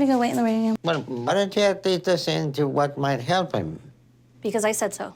to go wait in the waiting room. Well, why don't you at least listen to what might help him? Because I said so.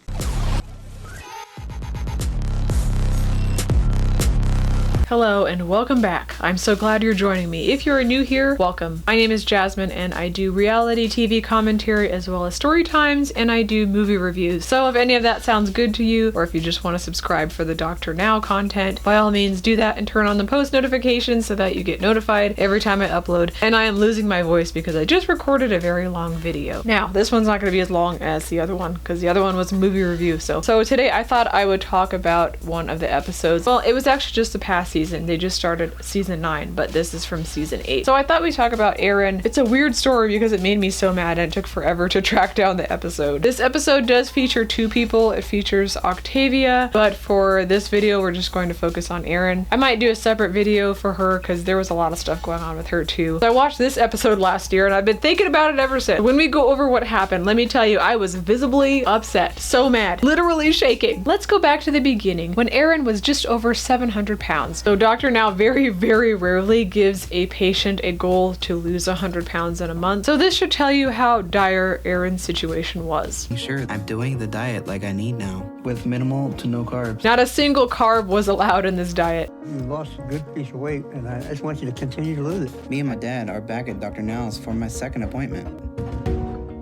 Hello and welcome back. I'm so glad you're joining me. If you're new here, welcome. My name is Jasmine and I do reality TV commentary as well as story times, and I do movie reviews. So if any of that sounds good to you, or if you just want to subscribe for the Dr. Now content, by all means do that and turn on the post notifications so that you get notified every time I upload. And I am losing my voice because I just recorded a very long video. Now, this one's not going to be as long as the other one because the other one was a movie review. So today I thought I would talk about one of the episodes. Well, it was actually just the past season. They just started season 9, but this is from season 8. So I thought we'd talk about Aaron. It's a weird story because it made me so mad and it took forever to track down the episode. This episode does feature 2 people. It features Octavia, but for this video, we're just going to focus on Aaron. I might do a separate video for her because there was a lot of stuff going on with her too. So I watched this episode last year and I've been thinking about it ever since. When we go over what happened, let me tell you, I was visibly upset, so mad, literally shaking. Let's go back to the beginning when Aaron was just over 700 pounds. So Dr. Now very, very rarely gives a patient a goal to lose 100 pounds in a month. So this should tell you how dire Aaron's situation was. Sure, I'm doing the diet like I need now, with minimal to no carbs. Not a single carb was allowed in this diet. You lost a good piece of weight, and I just want you to continue to lose it. Me and my dad are back at Dr. Now's for my second appointment.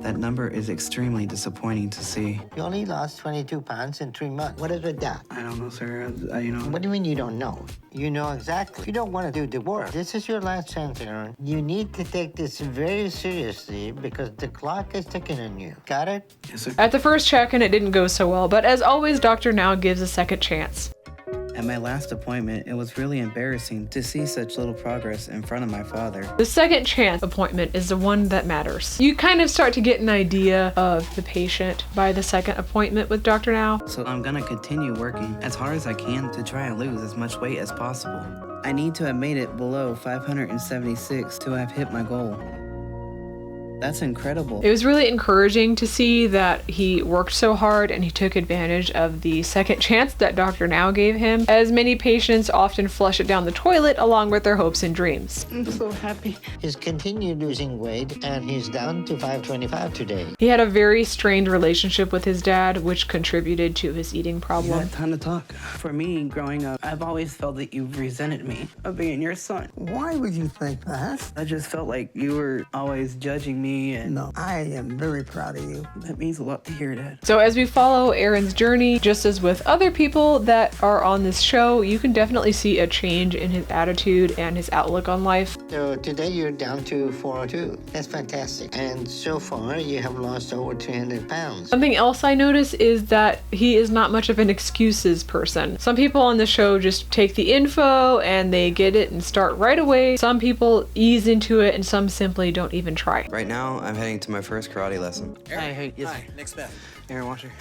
That number is extremely disappointing to see. You only lost 22 pounds in 3 months. What is with that? I don't know, sir. What do you mean you don't know? You know exactly. You don't want to do the work. This is your last chance, Aaron. You need to take this very seriously because the clock is ticking on you. Got it? Yes, sir. At the first check-in, it didn't go so well, but as always, Dr. Now gives a second chance. At my last appointment, it was really embarrassing to see such little progress in front of my father. The second chance appointment is the one that matters. You kind of start to get an idea of the patient by the second appointment with Dr. Now. So I'm gonna continue working as hard as I can to try and lose as much weight as possible. I need to have made it below 576 to have hit my goal. That's incredible. It was really encouraging to see that he worked so hard and he took advantage of the second chance that Dr. Now gave him, as many patients often flush it down the toilet along with their hopes and dreams. I'm so happy. He's continued losing weight, and he's down to 525 today. He had a very strained relationship with his dad, which contributed to his eating You problem. had time to talk. For me, growing up, I've always felt that you resented me of being your son. Why would you think that? I just felt like you were always judging me, and No, I am very proud of you. that means a lot to hear, Dad. So as we follow Aaron's journey, just as with other people that are on this show, you can definitely see a change in his attitude and his outlook on life. So today you're down to 402. That's fantastic. And so far, you have lost over 300 pounds. Something else I notice is that he is not much of an excuses person. Some people on the show just take the info and they get it and start right away. Some people ease into it and some simply don't even try. Right now, I'm heading to my first karate lesson. Hi, Next bet. Aaron Washer.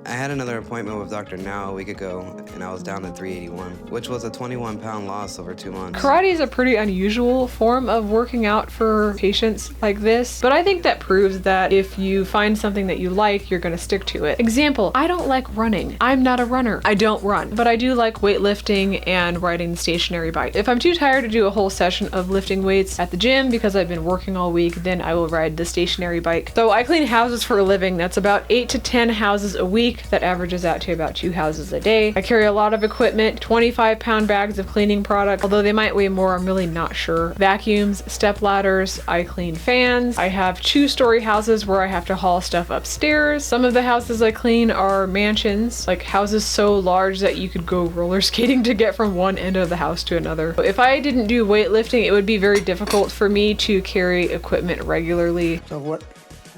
I had another appointment with Dr. Now a week ago, and I was down to 381, which was a 21-pound loss over 2 months. Karate is a pretty unusual form of working out for patients like this, but I think that proves that if you find something that you like, you're going to stick to it. Example, I don't like running. I'm not a runner. I don't run, but I do like weightlifting and riding the stationary bike. If I'm too tired to do a whole session of lifting weights at the gym because I've been working all week, then I will ride the stationary bike. So I clean houses for a living. That's about 8 to 10 houses a week. That averages out to about 2 houses a day. I carry a lot of equipment, 25-pound bags of cleaning products, although they might weigh more, I'm really not sure. Vacuums, step ladders, I clean fans. I have 2-story houses where I have to haul stuff upstairs. Some of the houses I clean are mansions, like houses so large that you could go roller skating to get from one end of the house to another. If I didn't do weightlifting, it would be very difficult for me to carry equipment regularly. So what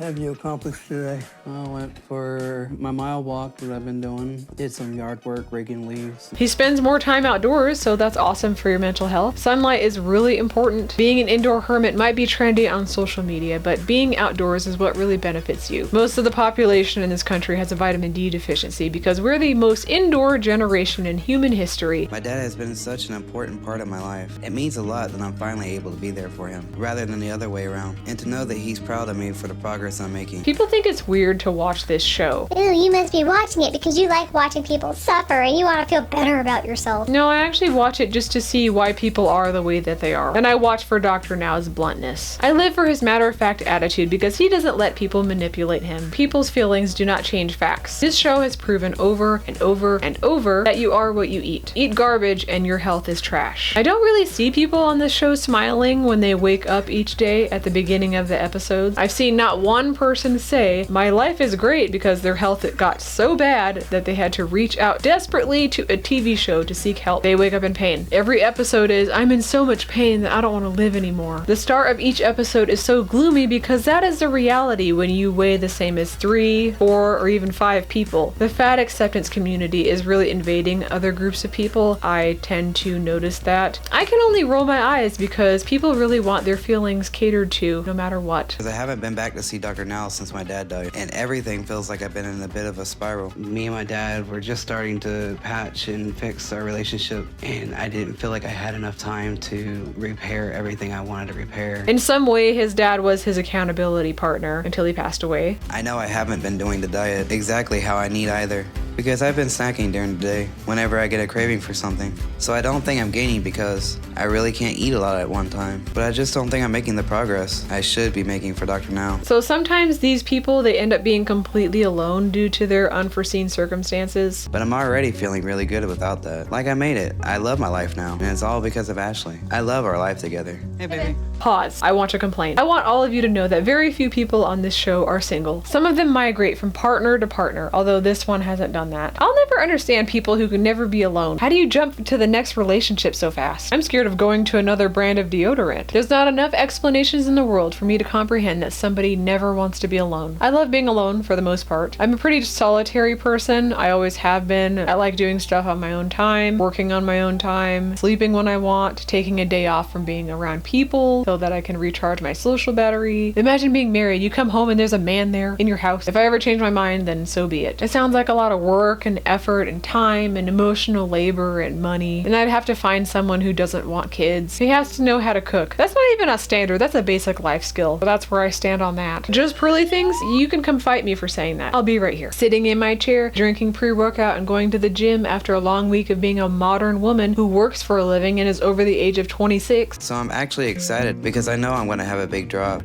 have you accomplished today? I went for my mile walk that I've been doing. Did some yard work, raking leaves. He spends more time outdoors, so that's awesome for your mental health. Sunlight is really important. Being an indoor hermit might be trendy on social media, but being outdoors is what really benefits you. Most of the population in this country has a vitamin D deficiency because we're the most indoor generation in human history. My dad has been such an important part of my life. It means a lot that I'm finally able to be there for him, rather than the other way around. And to know that he's proud of me for the progress progress I'm making. People think it's weird to watch this show. Ooh, you must be watching it because you like watching people suffer and you want to feel better about yourself. No, I actually watch it just to see why people are the way that they are. And I watch for Dr. Now's bluntness. I live for his matter-of-fact attitude because he doesn't let people manipulate him. People's feelings do not change facts. This show has proven over and over and over that you are what you eat. Eat garbage and your health is trash. I don't really see people on this show smiling when they wake up each day at the beginning of the episodes. I've seen not one person say, my life is great, because their health got so bad that they had to reach out desperately to a TV show to seek help. They wake up in pain. Every episode is, I'm in so much pain that I don't want to live anymore. The start of each episode is so gloomy because that is the reality when you weigh the same as 3, 4, or even 5 people. The fat acceptance community is really invading other groups of people. I tend to notice that. I can only roll my eyes because people really want their feelings catered to no matter what. Because I haven't been back to see Dr. Now since my dad died, and everything feels like I've been in a bit of a spiral. Me and my dad were just starting to patch and fix our relationship, and I didn't feel like I had enough time to repair everything I wanted to repair. In some way, his dad was his accountability partner until he passed away. I know I haven't been doing the diet exactly how I need either, because I've been snacking during the day whenever I get a craving for something. So I don't think I'm gaining because I really can't eat a lot at one time. But I just don't think I'm making the progress I should be making for Dr. Now. So sometimes these people, they end up being completely alone due to their unforeseen circumstances. But I'm already feeling really good without that. Like, I made it. I love my life now, and it's all because of Ashley. I love our life together. Hey, baby. Pause. I want to complain. I want all of you to know that very few people on this show are single. Some of them migrate from partner to partner, although this one hasn't done that. I'll never understand people who can never be alone. How do you jump to the next relationship so fast? I'm scared of going to another brand of deodorant. There's not enough explanations in the world for me to comprehend that somebody never wants to be alone. I love being alone for the most part. I'm a pretty solitary person. I always have been. I like doing stuff on my own time, working on my own time, sleeping when I want, taking a day off from being around people so that I can recharge my social battery. Imagine being married. You come home and there's a man there in your house. If I ever change my mind, then so be it. It sounds like a lot of work and effort and time and emotional labor and money. And I'd have to find someone who doesn't want kids. He has to know how to cook. That's not even a standard. That's a basic life skill. But that's where I stand on that. Just pearly things, you can come fight me for saying that. I'll be right here, sitting in my chair, drinking pre-workout and going to the gym after a long week of being a modern woman who works for a living and is over the age of 26. So I'm actually excited because I know I'm going to have a big drop.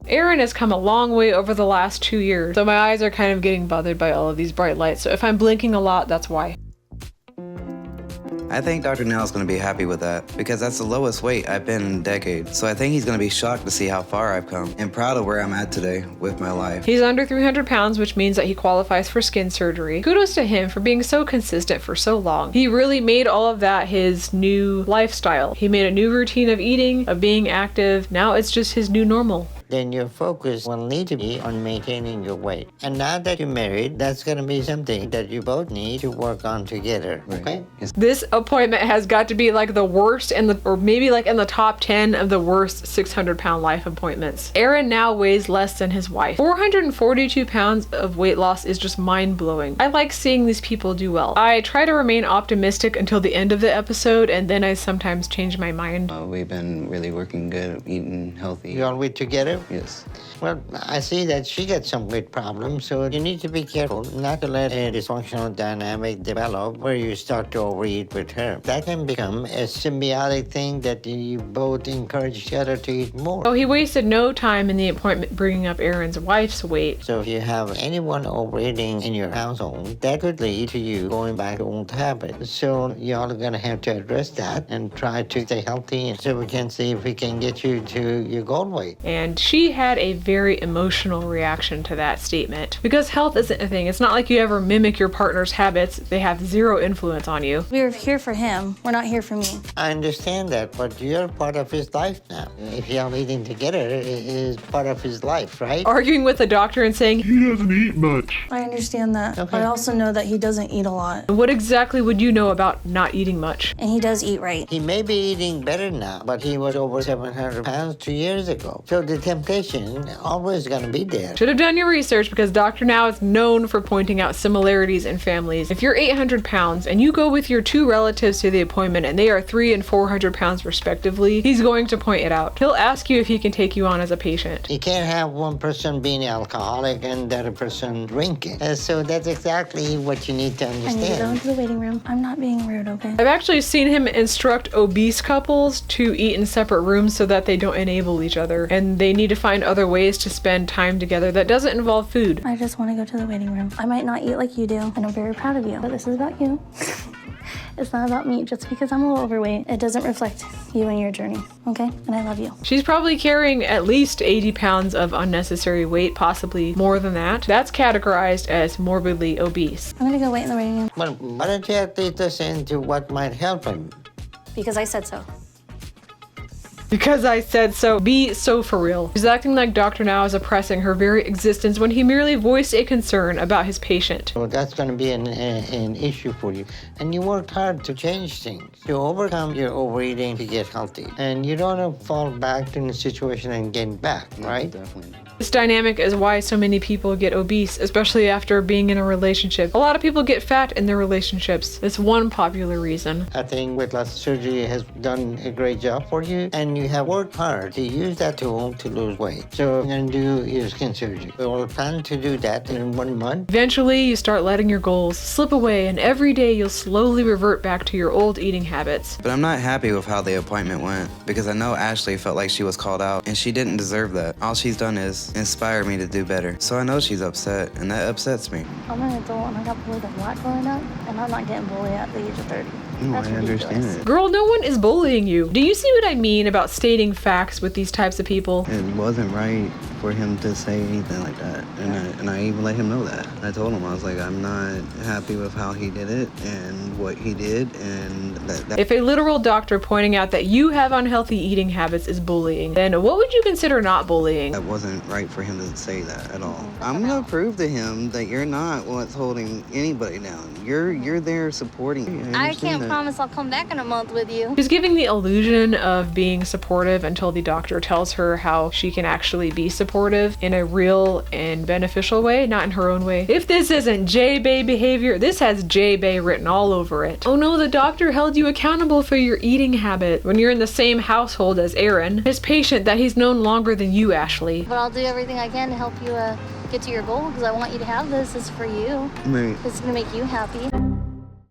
Aaron has come a long way over the last 2 years, so my eyes are kind of getting bothered by all of these bright lights. So if I'm blinking a lot, that's why. I think Dr. Nell's going to be happy with that because that's the lowest weight I've been in decades. So I think he's going to be shocked to see how far I've come and proud of where I'm at today with my life. He's under 300 pounds, which means that he qualifies for skin surgery. Kudos to him for being so consistent for so long. He really made all of that his new lifestyle. He made a new routine of eating, of being active. Now it's just his new normal. Then your focus will need to be on maintaining your weight. And now that you're married, that's going to be something that you both need to work on together, okay? This appointment has got to be like the worst or maybe like in the top 10 of the worst 600-pound life appointments. Aaron now weighs less than his wife. 442 pounds of weight loss is just mind-blowing. I like seeing these people do well. I try to remain optimistic until the end of the episode, and then I sometimes change my mind. We've been really working good, eating healthy. You all with together? Yes. Well, I see that she got some weight problems, so you need to be careful not to let a dysfunctional dynamic develop where you start to overeat with her. That can become a symbiotic thing that you both encourage each other to eat more. Oh, he wasted no time in the appointment bringing up Aaron's wife's weight. So if you have anyone overeating in your household, that could lead to you going back to old habits. So y'all are gonna have to address that and try to stay healthy so we can see if we can get you to your goal weight. And she had a very emotional reaction to that statement. Because health isn't a thing. It's not like you ever mimic your partner's habits. They have zero influence on you. We're here for him. We're not here for me. I understand that, but you're part of his life now. If y'all eating together, it is part of his life, right? Arguing with the doctor and saying, He doesn't eat much. I understand that. Okay. I also know that he doesn't eat a lot. what exactly would you know about not eating much? And he does eat right. He may be eating better now, but he was over 700 pounds 2 years ago. So the temptation always going to be there. Should have done your research, because Dr. Now is known for pointing out similarities in families. If you're 800 pounds and you go with your two relatives to the appointment and they are 300 and 400 pounds respectively, he's going to point it out. He'll ask you if he can take you on as a patient. You can't have one person being alcoholic and the other person drinking. So that's exactly what you need to I need to go understand. into the waiting room. I'm not being rude, okay? I've actually seen him instruct obese couples to eat in separate rooms so that they don't enable each other, and they need to find other ways to spend time together that doesn't involve food. I just want to go to the waiting room. I might not eat like you do, and I'm very proud of you, but this is about you. It's not about me. Just because I'm a little overweight, it doesn't reflect you and your journey, okay? And I love you. She's probably carrying at least 80 pounds of unnecessary weight, possibly more than that. That's categorized as morbidly obese. I'm gonna go wait in the waiting room Well, why don't you at least listen to what might help him? because I said so. Because I said so. Be so for real. She's acting like Dr. Now is oppressing her very existence when he merely voiced a concern about his patient. So that's going to be an issue for you. And you worked hard to change things, to overcome your overeating to get healthy. And you don't want to fall back to the situation and get back, right? Definitely. This dynamic is why so many people get obese, especially after being in a relationship. A lot of people get fat in their relationships. It's one popular reason. I think weight loss surgery has done a great job for you, and you have worked hard to use that tool to lose weight. So what we're going to do is skin surgery. We will plan to do that in 1 month. Eventually, you start letting your goals slip away, and every day you'll slowly revert back to your old eating habits. But I'm not happy with how the appointment went, because I know Ashley felt like she was called out, and she didn't deserve that. All she's done is inspire me to do better. So I know she's upset, and that upsets me. I'm an adult and I got bullied a lot growing up, and I'm not getting bullied at the age of 30. No, That's I understand ridiculous. it. Girl, no one is bullying you. Do you see what I mean about stating facts with these types of people? It wasn't right for him to say anything like that, and I even let him know that. I told him, I was like, I'm not happy with how he did it and what he did, and that If a literal doctor pointing out that you have unhealthy eating habits is bullying, then what would you consider not bullying? that wasn't right for him to say that at all. I'm gonna prove to him that you're not what's holding anybody down. You're there supporting. I can't promise I'll come back in a month with you. She's giving the illusion of being supportive until the doctor tells her how she can actually be supportive in a real and beneficial way, not in her own way. If this isn't J-Bay behavior, this has J-Bay written all over it. Oh no, the doctor held you accountable for your eating habit when you're in the same household as Aaron, his patient that he's known longer than you, Ashley. But I'll do everything I can to help you get to your goal because I want you to have this. It's for you. Right. It's gonna make you happy.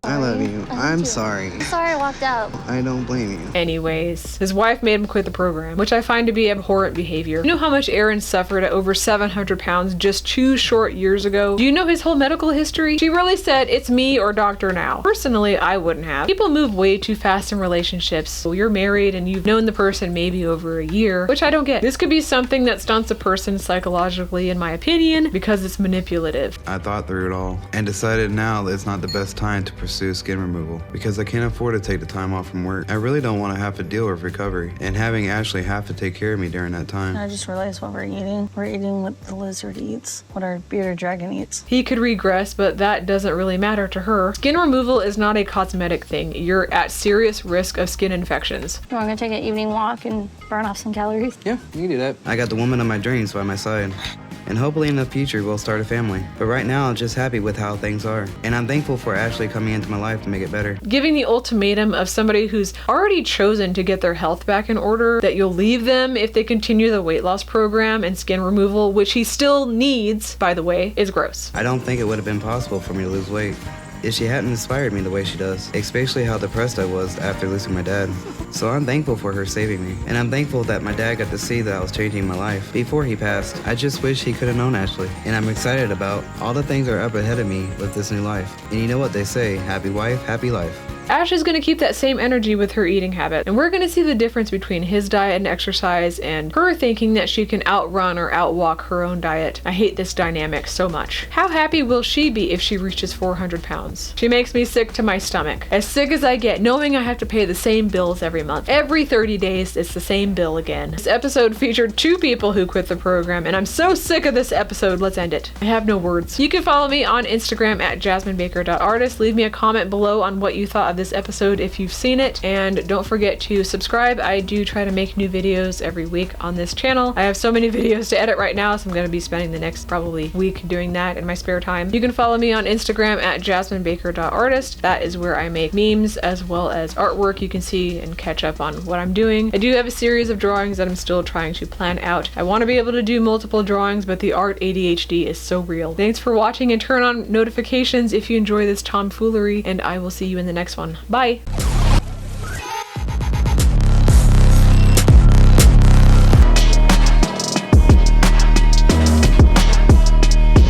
I love you. I love I'm you. sorry. I'm sorry I walked out. I don't blame you. Anyways, his wife made him quit the program, which I find to be abhorrent behavior. You know how much Aaron suffered at over 700 pounds just 2 short years ago? Do you know his whole medical history? She really said, it's me or Dr. Now. Personally, I wouldn't have. People move way too fast in relationships. So you're married and you've known the person maybe over a year, which I don't get. This could be something that stunts a person psychologically, in my opinion, because it's manipulative. I thought through it all and decided now that it's not the best time to pursue skin removal because I can't afford to take the time off from work. I really don't want to have to deal with recovery and having Ashley have to take care of me during that time. I just realized what we're eating. We're eating what the lizard eats, what our bearded dragon eats. He could regress, but that doesn't really matter to her. Skin removal is not a cosmetic thing. You're at serious risk of skin infections. You want to take an evening walk and burn off some calories? Yeah, you can do that. I got the woman of my dreams by my side. And hopefully in the future we'll start a family. But right now I'm just happy with how things are. And I'm thankful for Ashley coming into my life to make it better. Giving the ultimatum of somebody who's already chosen to get their health back in order that you'll leave them if they continue the weight loss program and skin removal, which he still needs, by the way, is gross. I don't think it would have been possible for me to lose weight if she hadn't inspired me the way she does, especially how depressed I was after losing my dad. So I'm thankful for her saving me, and I'm thankful that my dad got to see that I was changing my life before he passed. I just wish he could have known Ashley, and I'm excited about all the things that are up ahead of me with this new life. And you know what they say, happy wife, happy life. Ash is going to keep that same energy with her eating habit, and we're going to see the difference between his diet and exercise and her thinking that she can outrun or outwalk her own diet. I hate this dynamic so much. How happy will she be if she reaches 400 pounds? She makes me sick to my stomach. As sick as I get knowing I have to pay the same bills every month. Every 30 days, it's the same bill again. This episode featured 2 people who quit the program, and I'm so sick of this episode, let's end it. I have no words. You can follow me on Instagram at jasminebaker.artist. Leave me a comment below on what you thought of this episode if you've seen it, and don't forget to subscribe. I do try to make new videos every week on this channel. I have so many videos to edit right now, so I'm going to be spending the next probably week doing that in my spare time. You can follow me on Instagram at jasminebaker.artist. That is where I make memes as well as artwork. You can see and catch up on what I'm doing. I do have a series of drawings that I'm still trying to plan out. I want to be able to do multiple drawings, but the art ADHD is so real. Thanks for watching, and turn on notifications if you enjoy this tomfoolery, and I will see you in the next one. Bye!